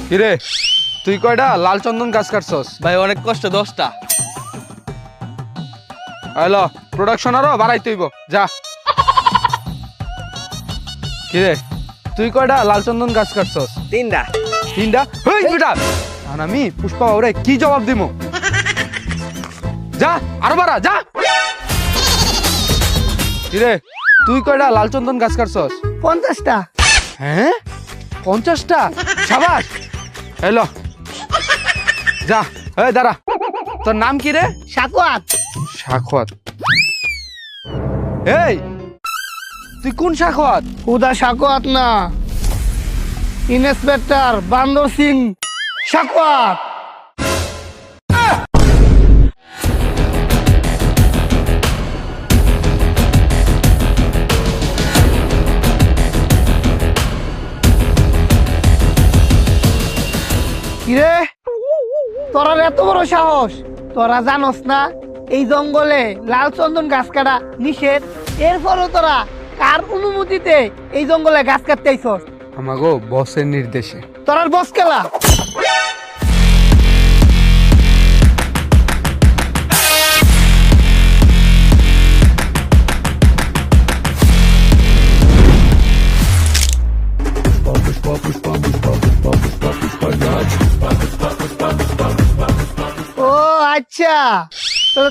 কিরে তুই কয়টা লাল চন্দন গাছ কাটছস? ভাই অনেক কষ্ট 10টা। হ্যালো প্রোডাকশন আরো বাড়াইতে হইব, যা। কিরে তুই কয়টা লাল চন্দন গাছ কাটছস? 3টা। 3টা? হেই বেটা, আর আমি পুষ্পা ওরে কি জবাব দিমু? যা আরো বাড়া, যা। কিরে তুই কয়টা লাল চন্দন গাছ কাটছস? 50টা। হ্যাঁ 50টা? সাবাস। হ্যালো যা। এই দাঁড়া, তোর নাম কি রে? সাকুয়াত। সাখওয়াত? এই তুই কোন সাখওয়াত? হুদা সাকুয়াত না, ইন্সপেক্টর বান্দর সিং সাকুয়াত। কিরে তোরা এত বড় সাহস? তোরা জানোস না এই জঙ্গলে লাল চন্দন গাছ কাটা নিষেধ? এরপরও তোরা কার অনুমতিতে এই জঙ্গলে গাছ কাটতে আইছস? আমাগো বসের নির্দেশে। তোর বস কেলা? ও আচ্ছা,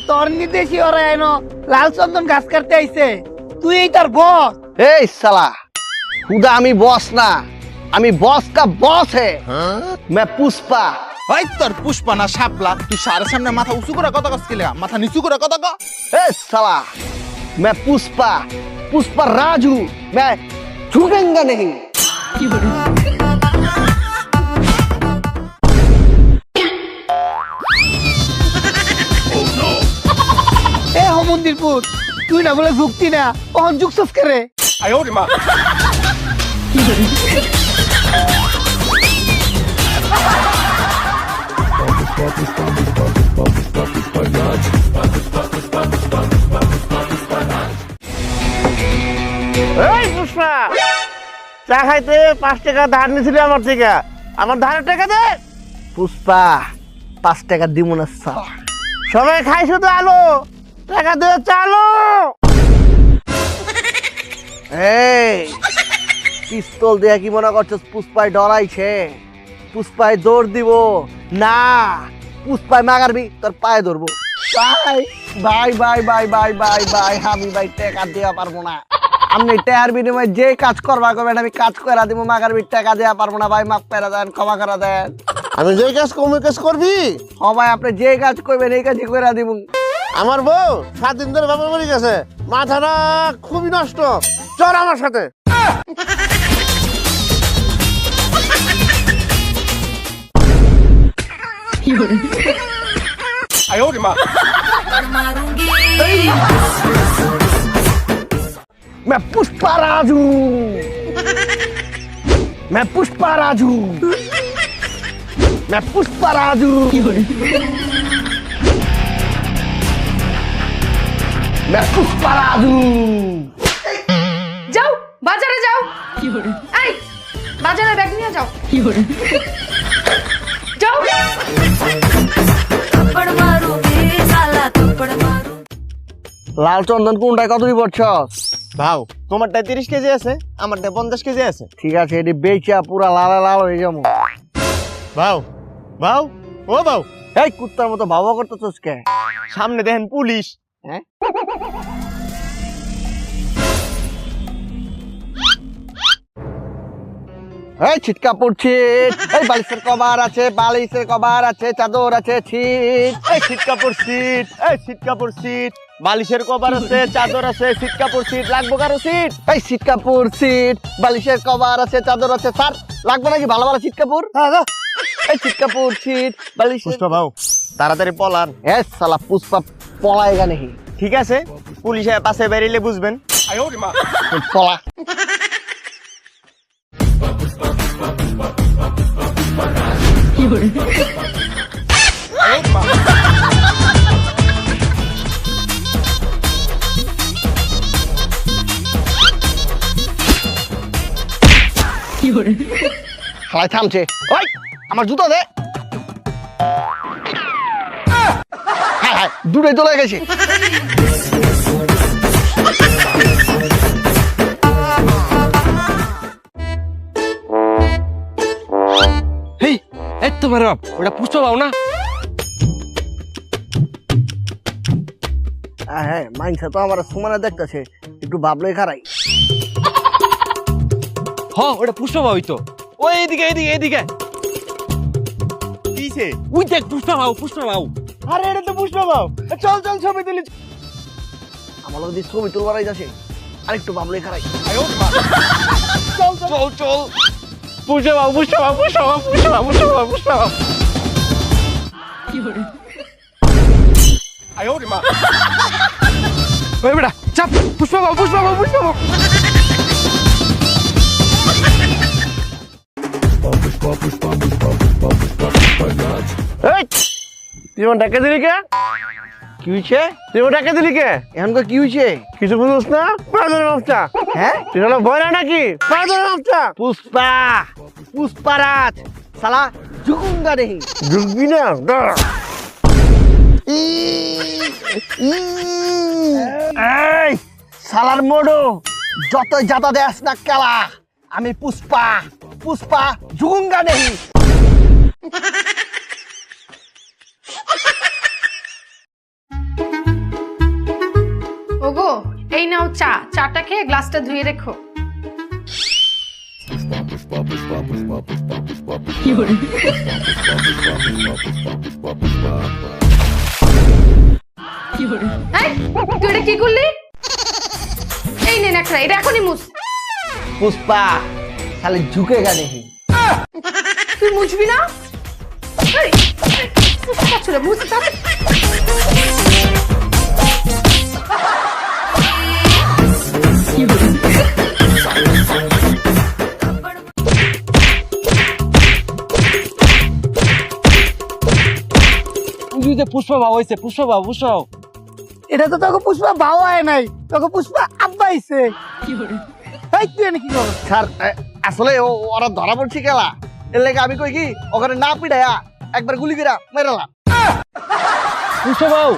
তোর নির্দেশই ওরা এনো লাল চন্দন গাছ কাটতে আইছে, তুই এই তার বস? এই साला खुदा আমি বস না, আমি বস का বস है। मैं पुष्पा। ওই তোর পুষ্পা না শাপলা, তুই সারের সামনে মাথা উঁচু করে কথা কস কি লাগা? মাথা নিচু করে কথা ক। ए साला मैं पुष्पा, पुष्पा राज हूं, मैं झुकेंगा नहीं। এ মন্দিরপুর, তুই না বলে যুক্তি না, অহন যুগছস করে। এই পুষ্পা, চা খাইতে 5 টাকা ধার নিছিলি আমার থেকে, আমার ধারের টাকা দে। পুষ্পা 5 টাকা দিব না সালা, সবাই খাই শুধু আলো, টাকা দে চালো। এই পিস্তল দিয়ে কি মনে করছস পুষ্পায় ডরাইছে? পুষ্পায় দৌড় দিব না, পুষ্পায় মাগারবি তোর পায়ে ধরবো। ভাই ভাই ভাই ভাই ভাই ভাই ভাই আমি ভাই টাকা দেওয়া পারবো না। আপনি টাকার বিনিময়ে যে কাজ করবা করবেন আমি কাজ করে দিব, মাগারবি টাকা দেওয়া পারবো না ভাই, মাফ করে দেন, ক্ষমা করে দেন। আমি যেই কাজ কমে কাজ করবি। হ ভাই আপনি যে কাজ করবেন এই কাজই করে দিব। আমার বউ 7 দিন ধরে বাবা মরে গেছে, মাথাটা খুবই নষ্ট, চল আমার সাথে। मैं पुष्पा राज हूं, मैं पुष्पा राज हूं, मैं पुष्पा राज हूं, मैं पुष्पा राज हूं। যাও বাজারে যাও। এই বাজারে ব্যাগ নিয়ে যাও। যাও। লাল চন্দন কোনটায় কত দি পড়ছস? ভাও তোমারটায় 30 কেজি আছে, আমারটায় 50 কেজি আছে। ঠিক আছে এটি বেচা পুরা লাল লাল হয়ে যাবো। ভাও ভাও ও ভাও, এই কুত্তার মতো ভাবা করতেছস কে? সামনে দেখেন পুলিশ। হ্যাঁ এই ছিটকা পড়ছিট, এই বালিশের কভার আছে, বালিশের কভার আছে, চাদর আছে, ছিট। এই সিট কাপড় সিট, এই সিট কাপড় সিট, বালিশের কভার আছে, চাদর আছে, সিট কাপড় সিট, লাগবো কারো সিট? এই সিট কাপড় সিট, বালিশের কভার আছে, চাদর আছে, স্যার লাগবে নাকি ভালো ভালো সিট কাপড়? এই সিট কাপড় সিট, বালিশের। পুষ্পা ভাও তাড়াতাড়ি পলান। এ সালা পুষ্পা পলায়গা নাকি? ঠিক আছে পুলিশের পাশে বেরিয়ে বুঝবেন। পলা। হালাই থামছে। ওই আমার জুতো দে। হ্যাঁ হ্যাঁ, দুটোই চলে গেছে। হেই এই তো ম্যাডাম ওটা পুষ্পা পাও না? হ্যাঁ, মাইনছে তো আমার সমানে দেখতেছে, একটু ভাবলেই খারাই। হ্যাঁ ওটা পুষ্পা পাও তো। ওই এইদিকে এইদিকে এইদিকে কিছে? ওই দেখ পুষ্পা পাও পুষ্পা পাও। আরে এটা তো পুষ্পা বাবু। চল চল ছবি তুলি। আমার লোক দিয়ে ছবি তুলবার যাচ্ছে, আর একটু ভাবলেই খারাই। চল চল চল চল পুষ্পা বাবু পুষ্পা বাবু পুষ্পা বাবু পুষ্পা বাবু পুষ্পা বাবু পুষ্পা বাবু। ওই বেটা চাপ পুষ্পা পাও পুষ্পা পাও পুষ্পা পাও। এই তুই আমার ডাকে দিলি কে? কি হয়েছে? তুই আমার ডাকে দিলি কে? এখনকার কি হয়েছে? কিছু বুঝোস না? পাগল বাচ্চা। হ্যাঁ, তুই হলো বয়রা নাকি? পাগল বাচ্চা। পুষ্পা, পুষ্পারাজ সালা ঝুকুঙ্গা নেই। ঢুকবি না দাঁড়া। এই সালার মোড়ো যতই জাতা দেস না কেলা, আমি পুষ্পা, পুষ্পা ঝুকুঙ্গা নেই। ওগো এই নাও চা, চাটা খেয়ে গ্লাসটা ধুয়ে রেখো। এই, তুই এটা কি করলি? এই নে নাকড়া, এটা এখনই মুছ। পুষ্পা খালি ঝুঁকেগা নেই। তুই মুছবি না? এই, এই, মুছতে পারছো না, মুছতে পারছো? পুষ্পা পাও হয়েছে পুষ্পা পাও পুষ্পা পাও। এটা তো তোকে পুষ্পা ভাও হয় নাই, তোকে পুষ্পা আব্বা আইছে। এই তুই এনে কি করছ? স্যার আসলে ওরা ধরা পড়ছি খেলা, এর লেগে আমি কই কি ওখানে না পিড়াইয়া একবার গুলি করে মেরালাম। পুষ্পা পাও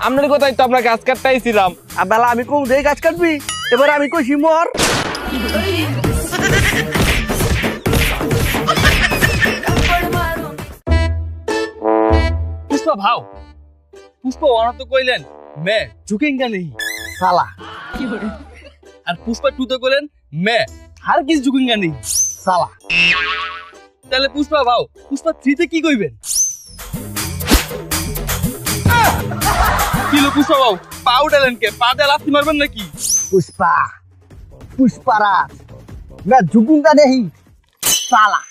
আপনার কথাই তো আমরা গাছ কাটতে আইছিলাম। আর বেলা আমি কোন যে গাছ কাটবি, এবার আমি কইছি মর। पुष्पा भाव पुष्पा ওরা তো কইলেন मैं झुकेंगा नहीं সালা আর পুষ্পা 2 তো কইলেন मैं हर किस झुकेंगा नहीं সালা। তাহলে পুষ্পা ভাও পুষ্পা 3 তে কি কইবেন? কিলো পুষ্পা ভাও পাউ ডালেন কে? পা দিয়ে লাথি মারবেন নাকি? पुष्पा, पुष्पाराज मैं झुकूंगा नहीं साला।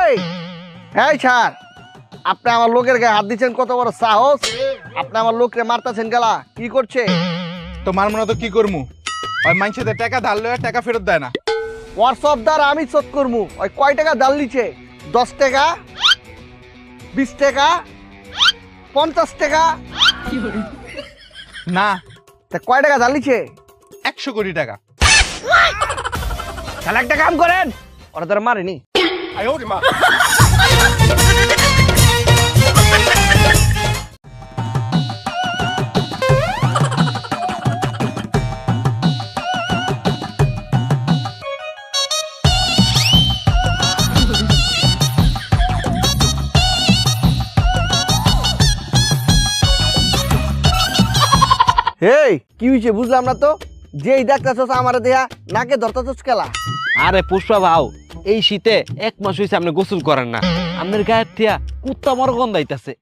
এই এই স্যার, আপনি আমার লোকের গায়ে হাত দিচ্ছেন, কত বড় সাহস! আপনি আমার লোককে মারতেছেন গেলা, কি করছে? তো মারমো না তো কি করমু? ওই মানুষের টাকা ধার লয়ে টাকা ফেরত দেয় না। হোয়াটসঅ্যাপ দ্বারা আমি শোধ করবো। ওই কয় টাকা দাল নিচ্ছে? 10 টাকা, 20 টাকা, 50 টাকা? না তা কয় টাকা দাল নিচ্ছে? 100 কোটি টাকা। তাহলে একটা কাম করেন, ওরা তারা মারেনি। এই কি হয়েছে বুঝলাম না তো, যেই দেখতেছস আমার দেয়া নাকে ধরতেছস খেলা। আরে পুষ্পা ভাও এই শীতে 1 মাস হইছে আপনি গোসল করেন না, আপনার গায়ের থিয়া কুত্তা মর গন্ধ আইতাছে।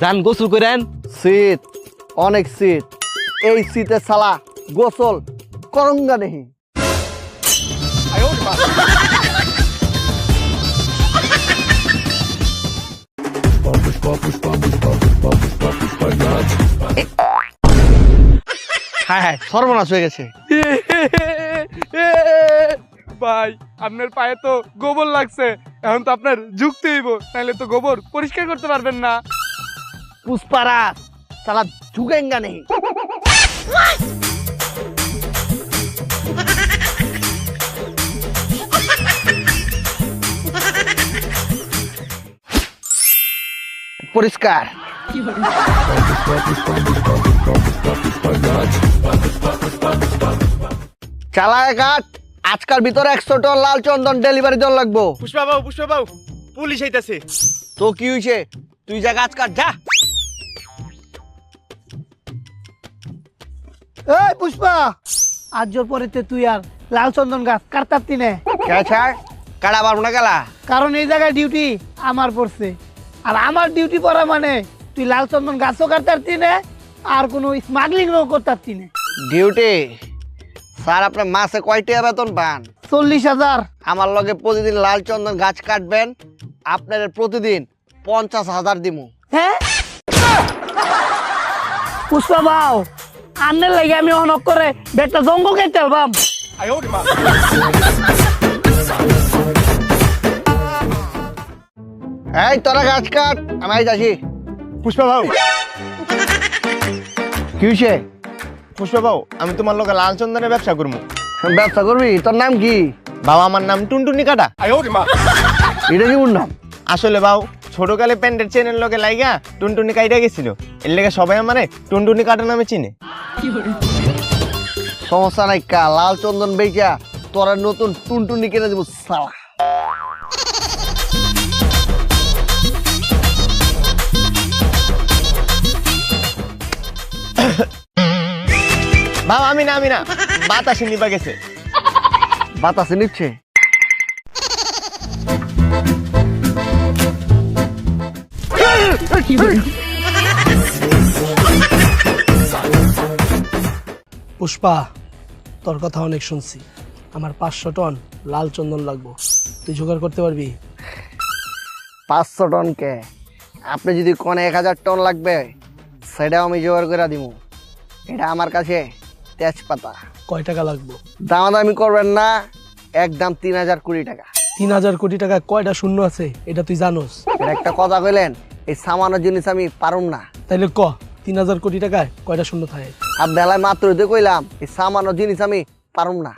যান গোসল করেন। শীত, অনেক শীত, এই শীতে সালা গোসল করঙ্গা নেই। হ্যাঁ হ্যাঁ, সর্বনাশ হয়ে গেছে। ভাই আপনার পায়ে তো গোবর লাগছে, এখন তো আপনার ঝুঁকতে হইব, নাহলে তো গোবর পরিষ্কার করতে পারবেন না। পুষ্পারাজ সালা ঝুঁকেঙ্গা নেই। পরিষ্কার। চালায় কাট, আজকাল ভিতরে 100 টন লাল চন্দন ডেলিভারি দেওয়া লাগবো। পুষ্পা বাবু পুলিশ আইতাছে। তো কি হয়েছে, তুই যা গাছ কাট যা। এই পুষ্পা, আজ জোর পরেতে তুই আর লাল চন্দন গাছ কাটতারতি নে। কে ছাড়, কাটা পারবো না গেলা। কারণ এই জায়গায় ডিউটি আমার পড়ছে, আর আমার ডিউটি পড়া মানে তুই লাল চন্দন গাছও কাটতারতি নে আর কোনো স্মাগলিং ও করতারতি নে। ডিউটি স্যার, আপনার মাসে কয়টা বেতন পান? 40,000। আমার লগে প্রতিদিন লাল চন্দন গাছ কাটবেন, আপনার প্রতিদিন 50,000 দিমু। হ্যাঁ পুষ্পা বাউ, আন্নের লাগে আমি অনক করে একটা জঙ্গল কেটে আলবাম। এই তোরা গাছ কাট, আমি যাচ্ছি। পুষ্পা বাবু কি হয়েছে? পুষ্পা বাবু, আমি তোমার লগে লাল চন্দনের ব্যবসা করবো। ব্যবসা করবি? তোর নাম কি? বাবা, আমার নাম টুনটুনি কাটা। এটা কি নাম? আসলে বাবু, ছোটকালে প্যান্টের চেনের লগে লাইগা টুনটুনি কাইটা গেছিল, এর লেগে সবাই আমারে টুনটুনি কাটা নামে চিনে। সমস্যা নাই কা, লাল চন্দন বেচা তোরা নতুন টুনটুনি কিনে দেবো সালা। বাবা, আমি না বাতাসে নিবা গেছে। বাতাসে নিচ্ছে? পুষ্পা, তোর কথা অনেক শুনছি। আমার 500 টন লাল চন্দন লাগবো, তুই জোগাড় করতে পারবি? 500 টন কে? আপনি যদি কোন 1000 টন লাগবে সেটাও আমি জোগাড় করে দিব। এটা আমার কাছে তেজপাতা। কয় টাকা লাগবো? দামাদামি করবেন না, একদম 3000 কোটি টাকা। 3000 কোটি টাকা কয়টা শূন্য আছে এটা তুই জানোস? এর একটা কথা কইলেন, এই সামান্য জিনিস আমি পারুম না। তাইলে ক 3000 কোটি টাকায় কয়টা শূন্য থাকে? আর বেলায় মাত্র তো কইলাম, এই সামান্য জিনিস আমি পারুম না।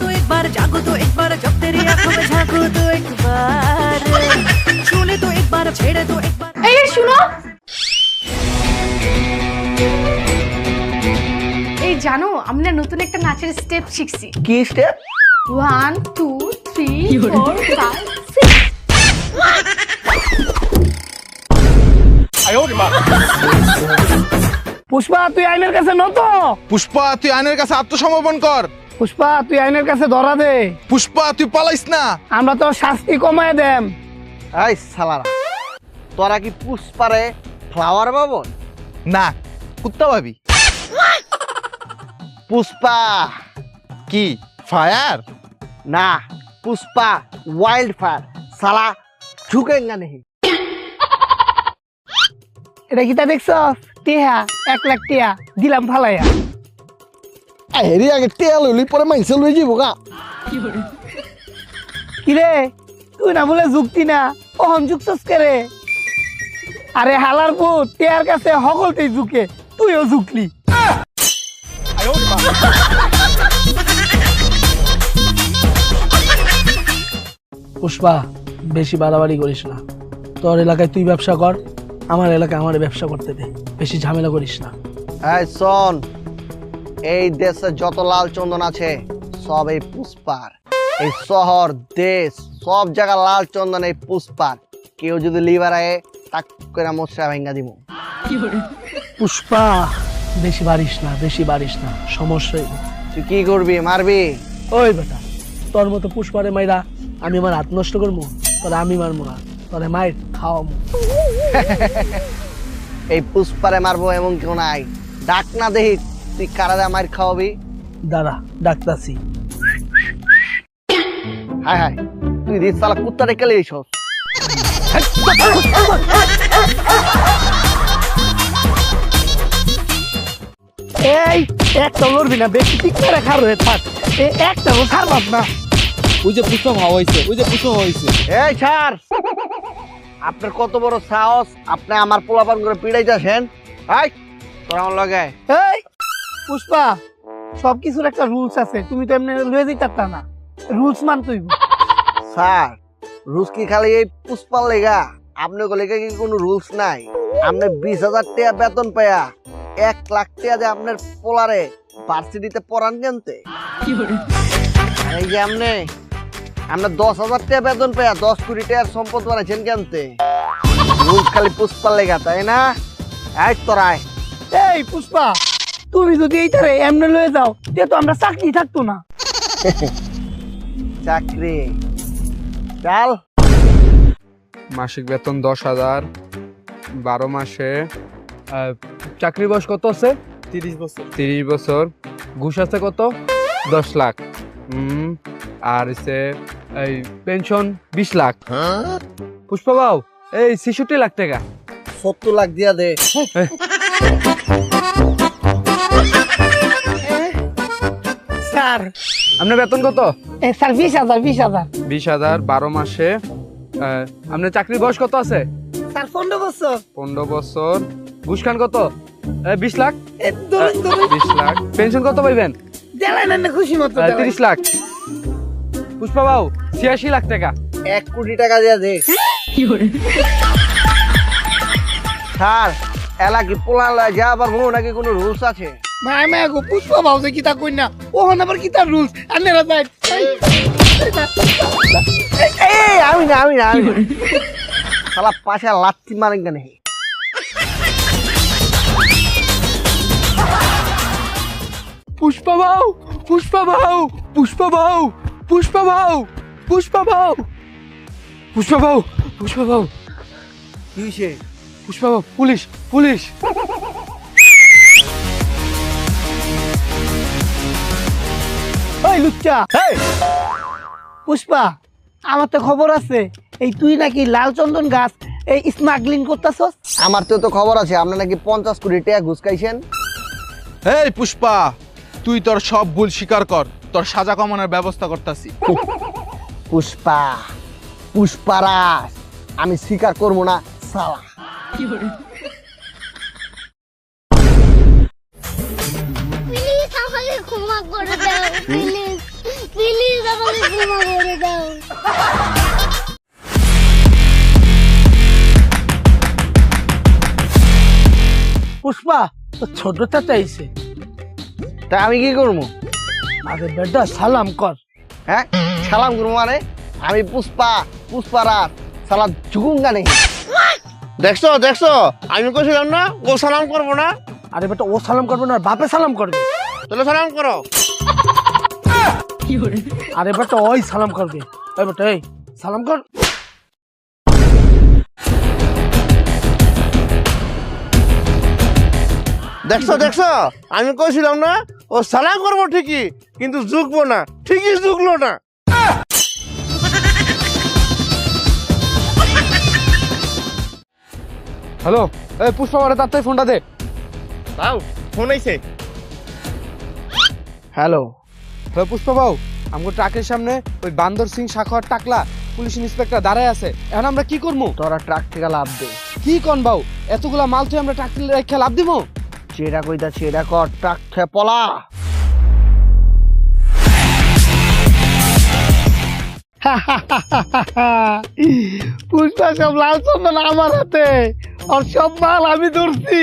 तो एक बार जागो तो एक बार जब तेरी आंखों में झांको तो एक बार छूले तो एक बार छेड़े तो एक बार। এই শুনো, এই জানো আমরা নতুন একটা নাচের স্টেপ শিখছি। কি স্টেপ? 1 2 3 4 5 6। পুষ্পা তুই আইনের কাছে নত। পুষ্পা, তুই আইনের কাছে আত্মসমর্পণ কর। পুষ্পা তুই আইনের কাছে ধরা দে। পুষ্পা, তুই পালাইস না। আমরা তোর শাস্তি কমায় দেম। এই সালারা, তোরা কি পুষ্পারে ফ্লাওয়ার পাবো? না, কুত্তা ভাবি। পুষ্পা কি ফায়ার? না, পুষ্পা ওয়াইল্ড ফায়ার। সালা ঝুঁকেঙ্গা নেই। এটা কি তা দেখছ? টিহা 1 লাখ টিহা দিলাম ফালাইয়া। হেরি আগে তেল হইলি পরে মাইসে লই যাবো গা। কিরে তুই না বলে যুক্তি না, ওহন যুক্তস করে? আরে হালার পুত, টিয়ার কাছে হকলতেই ঝুঁকে, তুইও ঝুঁকলি। পুষ্পা, বেশি বাড়াবাড়ি করিস না। তোর এলাকায় তুই ব্যবসা কর, আমার এলাকায় আমার ব্যবসা করতে দে, বেশি ঝামেলা করিস না। এই শোন, এই দেশে যত লাল চন্দন আছে সব এই পুষ্পার। এই শহর দেশ সব জায়গা লাল চন্দন এই পুষ্পার। কেউ যদি লিভার আয়ে তাক করে মশা ভেঙ্গা দিব। পুষ্পা, বেশি বাড়িস না, সমস্যা হইব। তুই কি করবি, মারবি? ওই বেটা, তোর মতো পুষ্পারে মাইরা আমি আমার হাত নষ্ট করবো? তোরে আমি মারবো না, তোরে মাইর খাওয়াবো। এই পুষ্পারে মারবো এমন কেউ নাই। ডাক না দেখি তুই কারা মার খাওয়াবি। দাঁড়া, ডাকতাছি। হায় হায়, তুই রিস সালা কুত্তা রেখে লিস। এই একটা লড়বি না, বেশি ঠিক করে খার হয়ে থাক। এই একটা ছাড়বাস না। ওই যে পুষ্পা ভাও হয়েছে, এই ছাড়, আপনার কত বড় সাহস, আপনি আমার পোলাপান করে পিড়াইতেছেন? হাই তোর আমার লগে এই পুষ্পা, সবকিছুর একটা রুলস আছে, তুমি তো এমনি লয়ে দিতে পারতা না, রুলস মানতেই হবে। স্যার, রুলস কি খালি এই পুষ্পার লেগা? আপনার লেগা কি কোনো রুলস নাই? আপনি 20,000 টাকা বেতন পায়া 1 লাখ টাকা দিয়ে আপনার পোলারে ভার্সিটিতে পড়ান কেনতে? এই যে আপনি 10,000 টাকা বেতন পায়া 10 কোটি টাকার সম্পদ বানাইছেন কেনতে? রুলস খালি পুষ্পার লেগা, তাই না? এই তোরাই এই পুষ্পা, তুমি যদি এইটারে এমনি লয়ে যাও তে তো আমরা চাকরি থাকতো না। চাকরি চাল। মাসিক বেতন 10,000, 12 মাসে। চাকরি বয়স কত আছে? 30 বছর। ঘুষ আছে কত? 10 লাখ। আর হচ্ছে এই পেনশন 20 লাখ। পুষ্পা বাবু, এই 66 লাখ টাকা। 70 লাখ দিয়া দে। স্যার আপনার বেতন কত? স্যার 20,000 20,000, 12 মাসে। আপনার চাকরির বয়স কত আছে? স্যার 15 বছর। 15 বছর। ঘুষ খান কত? 20 লাখ। ধরুন 20 লাখ। পেনশন কত পাইবেন? দেলাই না খুশি মতো 30 লাখ। পুষ্পা বাবু 86 লাখ টাকা। 1 কোটি টাকা দিয়া দে। স্যার, এলা কি পোলা লয় যা আবার বলো নাকি কোনো রুলস আছে? মায় মায় গো, পুষ্পা ভাবছে কি তা কই না, ওখানে আবার কি তার রুলস আনেরা যাই। এই আমি না শালা পাশে লাত্তি মারেন কেন? পুষ্পা বাবু, পুষ্পা বাবু, পুষ্পা বাবু, পুষ্পা বাবু, পুষ্পা বাবু, পুষ্পা বাবু, পুষ্পা বাবু, কি হইছে? পুষ্পা বাবু, পুলিশ, পুলিশ। ওই লুচ্চা, পুষ্পা, আমার তো খবর আছে এই তুই নাকি লাল চন্দন গাছ এই স্মাগলিং করতেছস। আমার তো খবর আছে আপনি নাকি 50 কোটি টাকা ঘুষ খাইছেন। এই পুষ্পা, তুই তোর সব ভুল স্বীকার কর, তোর সাজা কমানোর ব্যবস্থা করতেছি। পুষ্পা, পুষ্পারাজ, আমি স্বীকার করবো না সালা। প্লিজ আমাকে ক্ষমা করে দাও, প্লিজ প্লিজ আমাকে ক্ষমা করে দাও। পুষ্পা তো ছোট চাচা আইছে, তা আমি কি করবো? আগে বেটা সালাম কর। হ্যাঁ, সালাম করবো মানে? আমি পুষ্পারাজ সালা ঝুকুঙ্গা নেই। দেখছো আমি কইছিলাম না ও সালাম করবো না? আরে বেটা ও সালাম করবে না, বাপে সালাম করবে। তাহলে সালাম করো। আরে বেটা ওই সালাম করবে। ওই বেটা এই সালাম কর। দেখছো আমি কইছিলাম না ও সালাম করবো ঠিকই, কিন্তু ঝুঁকবো না, ঠিকই ঝুঁকলো না। হ্যালো, এই পুষ্পা বাবু তাড়াতাড়ি ফোনটা দে। দাও, ফোন আইছে। হ্যালো, হ্যালো পুষ্পা বাবু, আমাকে ট্রাকের সামনে ওই বান্দর সিং শাখার টাকলা পুলিশ ইন্সপেক্টর দাঁড়ায় আছে, এখন আমরা কি করবো? তোরা ট্রাক থেকে লাভ দে। কি কন বাবু, এতগুলা মাল তুই আমরা ট্রাক রেখে লাভ দিব? চেরা কইতাছি এটা কর, ট্রাক থেকে পলা। পুষ্পা সব লাল চন্দন আমার হাতে, আর সব মাল আমি ধরছি।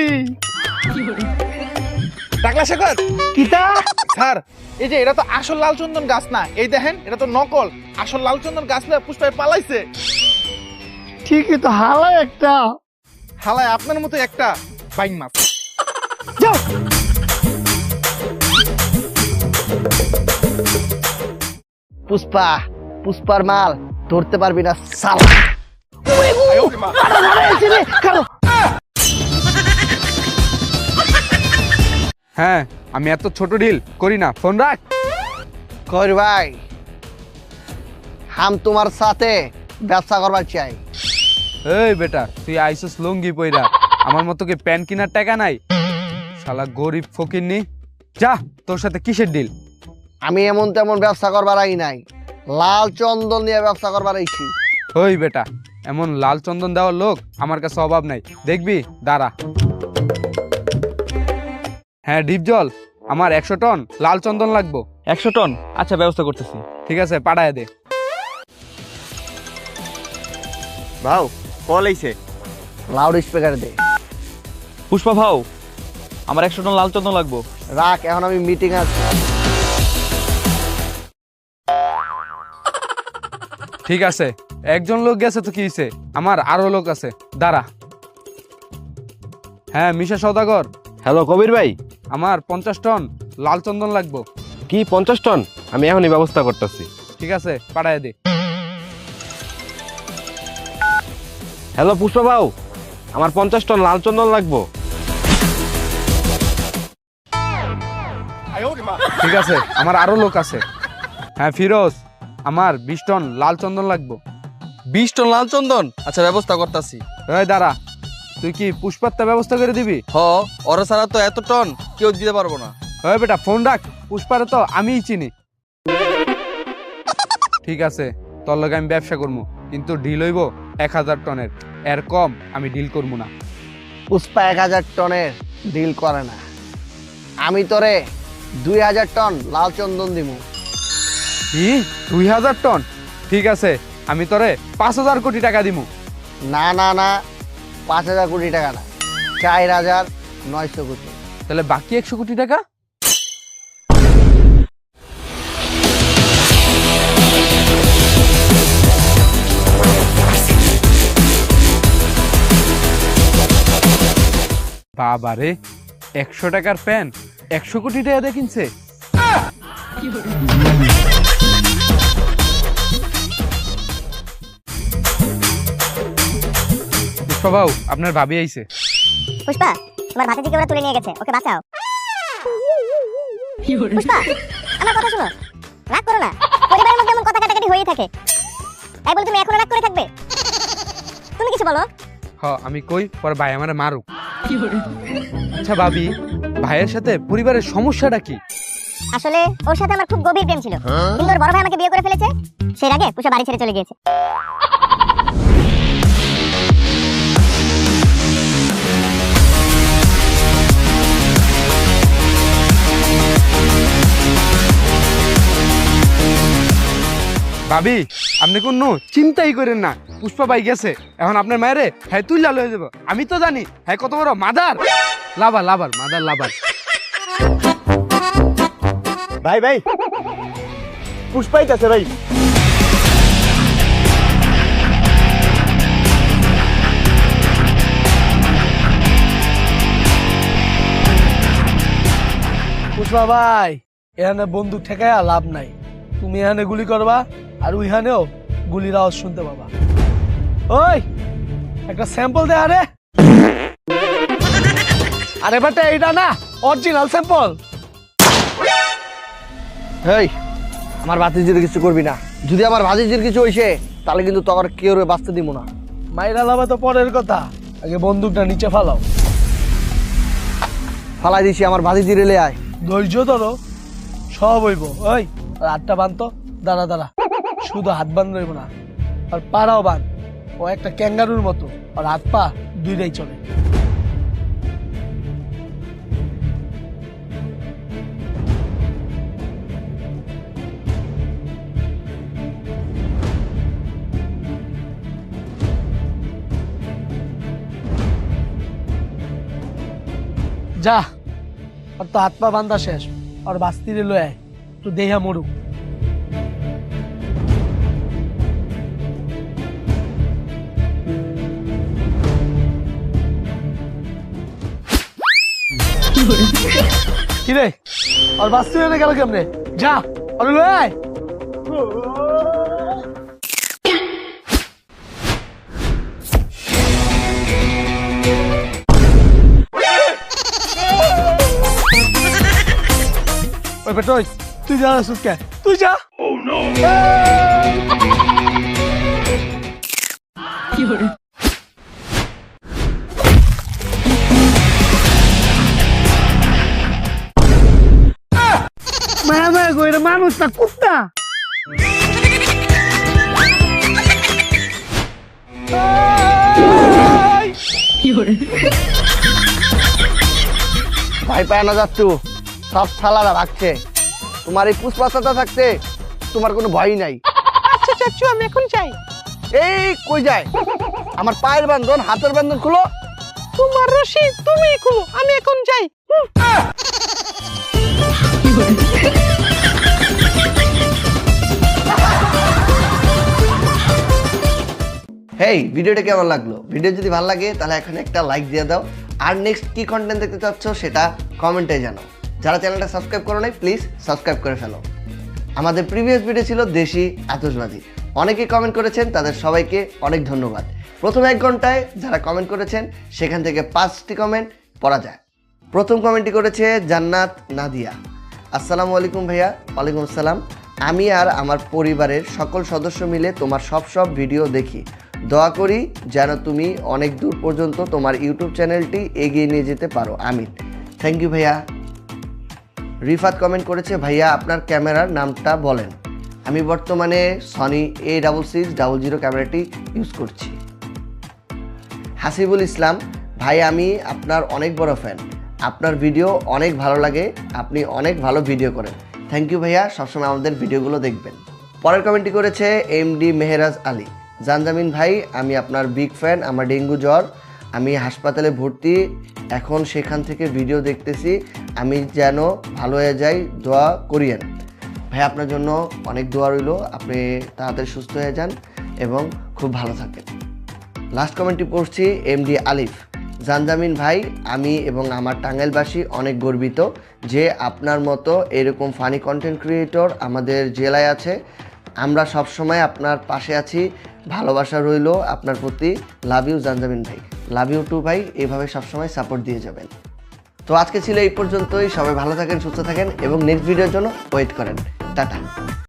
টাকলা শেখর, কিতা স্যার, এই যে এটা তো আসল লালচন্দন গাছ না, এই দেখেন এটা তো নকল। আসল লালচন্দন গাছ না, পুষ্পায় পালাইছে। ঠিকই তো, হালা একটা। হালায় আপনার মতো একটা বাইন মাছ। যাও। পুষ্পার মাল ধরতে পারবি না সালা। হ্যাঁ, আমি এত ছোট ডিল করি না, ফোন রাখ। কর ভাই, হাম তোমার সাথে ব্যবসা করবার চাই। এই বেটা, তুই আইসস লুঙ্গি পইরা, আমার মতো কি প্যান্ট কেনার টাকা নাই? শালা গরিব ফকিরনি, যা, তোর সাথে কিসের ডিল? আমি এমন তেমন ব্যবসা করবার আই নাই, লাল চন্দন নিয়ে ব্যবসা করবার আইছি। ওই বেটা, এমন লাল চন্দন দেওয়ার লোক আমার কাছে অভাব নাই, দেখবি দাঁড়া। হ্যাঁ ডিপজল, আমার 100 টন লাল চন্দন লাগবো। 100 টন? আচ্ছা ব্যবস্থা করতেছি। ঠিক আছে, পাঠায় দে। ভাও কল আইছে, লাউড স্পিকার দে। পুষ্পা ভাও আমার 100 টন লাল চন্দন লাগবো। রাখ, এখন আমি মিটিং আছে। ঠিক আছে, একজন লোক গেছে তো কি হইছে, আমার আরো লোক আছে, দাঁড়া। হ্যাঁ মিশা সওদাগর, হ্যালো কবির ভাই, আমার 50 টন লাল চন্দন লাগবো। কি 50 টন? আমি এখনই ব্যবস্থা করতেছি। ঠিক আছে, পাঠায় দে। হ্যালো পুষ্পা ভাউ, আমার 50 টন লাল চন্দন লাগবো। ঠিক আছে, আমার আরো লোক আছে। হ্যাঁ ফিরোজ, আমার 20 টন লাল চন্দন লাগবো। 20 টন লাল চন্দন? আচ্ছা ব্যবস্থা করতেছি। এই দাঁড়া, তুই কি পুষ্পাত্তা ব্যবস্থা করে দিবি? ওরা ছাড়া তো এত টন কেউ দিতে পারবো না। ওই বেটা ফোন রাখ, পুষ্পারে তো আমিই চিনি। ঠিক আছে, তোর লগে আমি ব্যবসা করবো, কিন্তু ডিল হইব 1000 টনের, এর কম আমি ডিল করবো না। পুষ্পা 1000 টনের ডিল করে না, আমি তোরে 2000 টন লাল চন্দন দিব। কি 2000 টন? ঠিক আছে, আমি তোরে 5000 কোটি টাকা দিব। না না না, 5000 কোটি টাকা না, 4900 কোটি। তাহলে বাকি 100 কোটি টাকা? বাবা রে, 100 টাকার প্যান 100 কোটি টাকা দিয়ে কিনছে। পুষ্পা বাবু, আপনার ভাবি আইছে। পুষ্পা, তোমার ভাতিজিকে ওরা তুলে নিয়ে গেছে, ওকে বাঁচাও। পুষ্পা, আমার কথা শোনো, রাগ করো না। পরিবারের মধ্যে এমন কথা কাটাকাটি হয়েই থাকে, তাই বলে তুমি এখনো রাগ করে থাকবে? তুমি কিছু বলো। আমি কই পরে ভাই আমারে মারুক। আচ্ছা ভাবি, ভাইয়ের সাথে পরিবারের সমস্যাটা কি? আসলে ওর সাথে আমার খুব গভীর প্রেম ছিল, কিন্তু ওর বড় ভাই আমাকে বিয়ে করে ফেলেছে। সেই আগে পুষ্পা বাড়ি ছেড়ে চলে গিয়েছে। ভাবি, আপনি কোনো চিন্তাই করেন না, পুষ্পা ভাই গেছে, এখন আপনার মায়েরে হ্যাঁ তুই লাল হয়ে যাবো। আমি তো জানি হ্যাঁ কত বড় মাদার লাভার, মাদার লাভার। ভাই ভাই পুষ্পাই আছে ভাই। পুষ্পা ভাই, এখানে বন্দুক ঠেকায়া লাভ নাই। তুমি এখানে গুলি করবা আর ওইখানেও গুলির আওয়াজ শুনতে পাবা। ওই একটা স্যাম্পল দে। আরে আরে বেটা, এটা না অরিজিনাল স্যাম্পল। হেই, আমার ভাতিজির কিছু করবি না। যদি আমার ভাতিজির কিছু হইছে তাহলে কিন্তু তোর কেউ বাঁচতে দিব না। মাইরা লাভা তো পরের কথা, আগে বন্দুকটা নিচে ফালাও। ফালাই দিছি, আমার ভাতিজি রেলে আয়। ধৈর্য ধরো, সব হইব। ওই আর হাতটা বাঁধতো, দাঁড়া দাঁড়া, শুধু হাত বাঁধ রইব না, আর পাড়াও বাঁধ। ও একটা ক্যাঙ্গারুর মতো, আর হাত পা দুইটাই চলে। যা, আর তো হাত পা বান্ধা শেষ, আর বাস্তিরে লয়ে আয়, তো দেহা মরুক। কিরে, আর বাস্তি এনে গেল কেমনে? যা, আর লয়ে আয়। ওই বেটা, তুই যা, সুৎকে তুই যা। মায়া মায়া কইরা মানুষ না কুত্তা। ভাই পায় না যাচ্ছু, সব শালারা ভাগছে। তোমার এই পুষ্পা চাচা থাকতে তোমার কোনো ভয় নাই। আচ্ছা চাচু আমি এখন যাই। এই কই যায়? আমার পায়ের বান্ধন হাতের বান্ধন খুলো। তোমার রশি তুমি খুলো, আমি এখন যাই। হেই, ভিডিওটা কেমন লাগলো? ভিডিও যদি ভালো লাগে তাহলে এখন একটা লাইক দিয়ে দাও। আর নেক্সট কি কন্টেন্ট দেখতে চাচ্ছ সেটা কমেন্টে জানাও। যারা চ্যানেলটা সাবস্ক্রাইব করো নাই প্লিজ সাবস্ক্রাইব করে ফেলো। আমাদের প্রিভিয়াস ভিডিও ছিল দেশি আতশবাজি, অনেকেই কমেন্ট করেছেন, তাদের সবাইকে অনেক ধন্যবাদ। প্রথম 1 ঘন্টায় যারা কমেন্ট করেছেন সেখান থেকে 5টি কমেন্ট পড়া যায়। প্রথম কমেন্টটি করেছে জান্নাত নাদিয়া। আসসালামু আলাইকুম ভাইয়া। ওয়ালাইকুম আসসালাম। আমি আর আমার পরিবারের সকল সদস্য মিলে তোমার সব ভিডিও দেখি। দোয়া করি যেন তুমি অনেক দূর পর্যন্ত তোমার ইউটিউব চ্যানেলটি এগিয়ে নিয়ে যেতে পারো, আমিন। থ্যাংক ইউ ভাইয়া। রিফাত কমেন্ট করেছে, ভাইয়া আপনার ক্যামেরার নামটা বলেন। আমি বর্তমানে সনি A6600 ক্যামেরাটি ইউজ করছি। হাসিবুল ইসলাম, ভাই আমি আপনার অনেক বড় ফ্যান, আপনার ভিডিও অনেক ভালো লাগে, আপনি অনেক ভালো ভিডিও করেন। থ্যাংক ইউ ভাইয়া, সবসময় আমাদের ভিডিওগুলো দেখবেন। পরের কমেন্টটি করেছে এমডি মেহরাজ আলী। জানজামিন ভাই আমি আপনার বিগ ফ্যান, আমার ডেঙ্গু জ্বর, আমি হাসপাতালে ভর্তি, এখন সেখান থেকে ভিডিও দেখতেছি, আমি যেন ভালো হয়ে যাই, দোয়া করিয়েন। ভাই আপনার জন্য অনেক দোয়া রইল, আপনি তাড়াতাড়ি সুস্থ হয়ে যান এবং খুব ভালো থাকেন। লাস্ট কমেন্টটি পড়ছি এমডি আলিফ। জানজামিন ভাই আমি এবং আমার টাঙ্গাইলবাসী অনেক গর্বিত যে আপনার মতো এরকম ফানি কন্টেন্ট ক্রিয়েটর আমাদের জেলায় আছে। আমরা সবসময় আপনার পাশে আছি, ভালোবাসা রইল আপনার প্রতি। লাভ ইউ জানজামিন ভাই। লাভ ইউ টু ভাই, এইভাবে সবসময় সাপোর্ট দিয়ে যাবেন। তো আজকে ছিল এই পর্যন্তই। সবাই ভালো থাকেন, সুস্থ থাকেন এবং নেক্সট ভিডিওর জন্য ওয়েট করেন। টাটা।